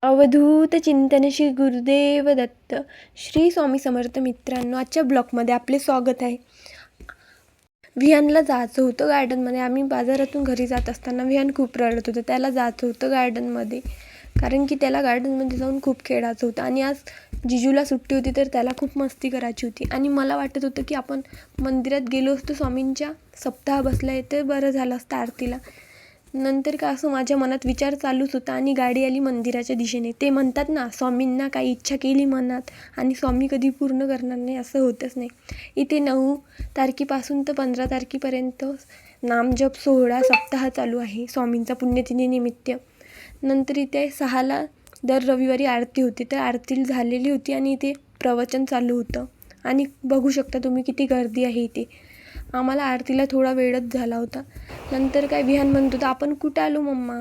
अवधूत चिंतन श्री गुरुदेव दत्त. श्री स्वामी समर्थ. मित्रांनो, आजच्या ब्लॉगमध्ये आपले स्वागत आहे. विहानला जायचं होतं गार्डनमध्ये. आम्ही बाजारातून घरी जात असताना विहान खूप रडत होतं. त्याला जायचं होतं गार्डनमध्ये, कारण की त्याला गार्डनमध्ये जाऊन खूप खेळायचं होतं. आणि आज जिजूला सुट्टी होती, तर त्याला खूप मस्ती करायची होती. आणि मला वाटत होतं की आपण मंदिरात गेलो असतो, स्वामींच्या सप्ताह बसला आहे तर बरं झालं असतं आरतीला. नंतर का असं माझ्या मनात विचार चालूच होता आणि गाडी आली मंदिराच्या दिशेने. ते म्हणतात ना, स्वामींना काही इच्छा केली मनात आणि स्वामी कधी पूर्ण करणार नाही, असं होतच नाही. इथे 9 तारखेपासून तर 15 तारखेपर्यंत नामजप सोहळा सप्ताह चालू आहे स्वामींचा पुण्यतिथीनिमित्त. नंतर इथे 6ला दर रविवारी आरती होती, तर आरती झालेली होती आणि इथे प्रवचन चालू होतं. आणि बघू शकता तुम्ही किती गर्दी आहे इथे. आम्हाला आरतीला थोडा वेळच झाला होता. नंतर काय विहान म्हणत होता, आपण कुठं आलो मम्मा,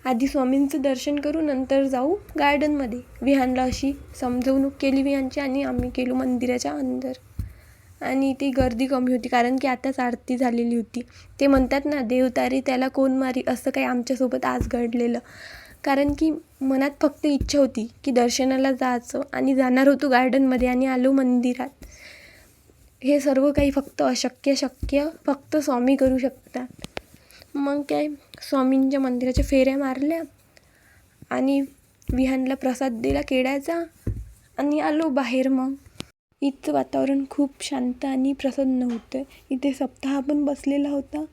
आधी स्वामींचं दर्शन करू नंतर जाऊ गार्डनमध्ये. विहानला अशी समजवणूक केली विहानची आणि आम्ही गेलो मंदिराच्या अंदर. आणि इथे गर्दी कमी होती, कारण की आताच आरती झालेली होती. ते म्हणतात ना, देव तारी त्याला कोण मारी, असं काही आमच्यासोबत आज घडलेलं. कारण की मनात फक्त इच्छा होती की दर्शनाला जायचं आणि जाणार होतो गार्डनमध्ये आणि आलो मंदिरात. हे सर्व काही फक्त शक्य फक्त स्वामी करू शकतात. मग काय, स्वामींच्या मंदिराच्या फेऱ्या मारल्या आणि विहानला प्रसाद दिला केळ्याचा आणि आलो बाहेर. मग इथं वातावरण खूप शांत आणि प्रसन्न होतं. इथे सप्ताह पण बसलेला होता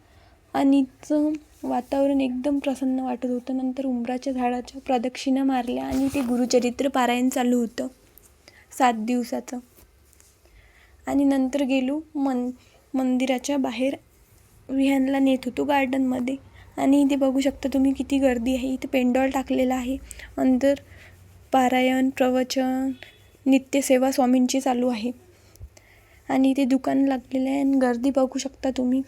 आणि इथं वातावरण एकदम प्रसन्न वाटत होतं. नंतर उंबराच्या झाडाच्या प्रदक्षिणा मारल्या आणि ते गुरुचरित्र पारायण चालू होतं 7 दिवसाचं. आणि नंतर गेलो मंदिराच्या बाहेर. विहानला नेत होतो गार्डनमध्ये. आणि इथे बघू शकता तुम्ही किती गर्दी आहे. इथे पेंडॉल टाकलेला आहे. अंदर पारायण, प्रवचन, नित्यसेवा स्वामींची चालू आहे. आणि इथे दुकान लागलेलं आहे आणि गर्दी बघू शकता तुम्ही.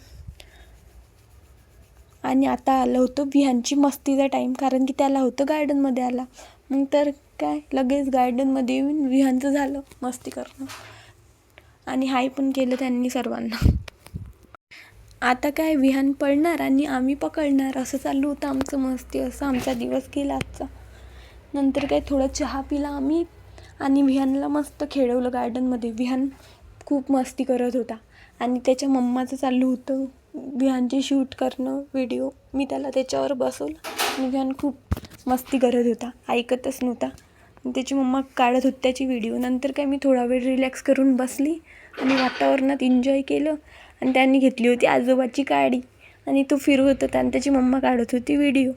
आणि आता आलं होतं विहानची मस्तीचा टाईम, कारण की त्याला होतं गार्डनमध्ये आला. मग तर काय, लगेच गार्डनमध्ये येऊन विहानचं झालं मस्ती करणं आणि हाय पण केलं त्यांनी सर्वांना. आता काय, विहान पळणार आणि आम्ही पकडणार, असं चालू होतं आमचं मस्ती. असं आमचा दिवस गेला आजचा. नंतर काय, थोडा चहा पिला आम्ही आणि विहानला मस्त खेळवलं गार्डनमध्ये. विहान खूप मस्ती करत होता आणि त्याच्या मम्माचं चालू होतं विहानची शूट करणं व्हिडिओ. मी त्याला त्याच्यावर बसवलं आणि विहान खूप मस्ती करत होता, ऐकतच नव्हता. त्याची मम्मा काढत होती त्याची व्हिडिओ. नंतर काय, मी थोडा वेळ रिलॅक्स करून बसली आणि वातावरणात एन्जॉय केलं. आणि त्यांनी घेतली होती आजोबाची गाडी आणि तो फिरवत होता आणि त्याची मम्मा काढत होती व्हिडिओ.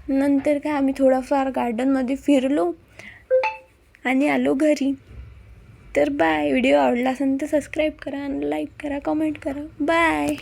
नंतर काय, आम्ही थोडाफार गार्डनमध्ये फिरलो आणि आलो घरी. तर बाय. व्हिडिओ आवडला असेल तर सबस्क्राईब करा आणि लाईक करा, कमेंट करा. बाय.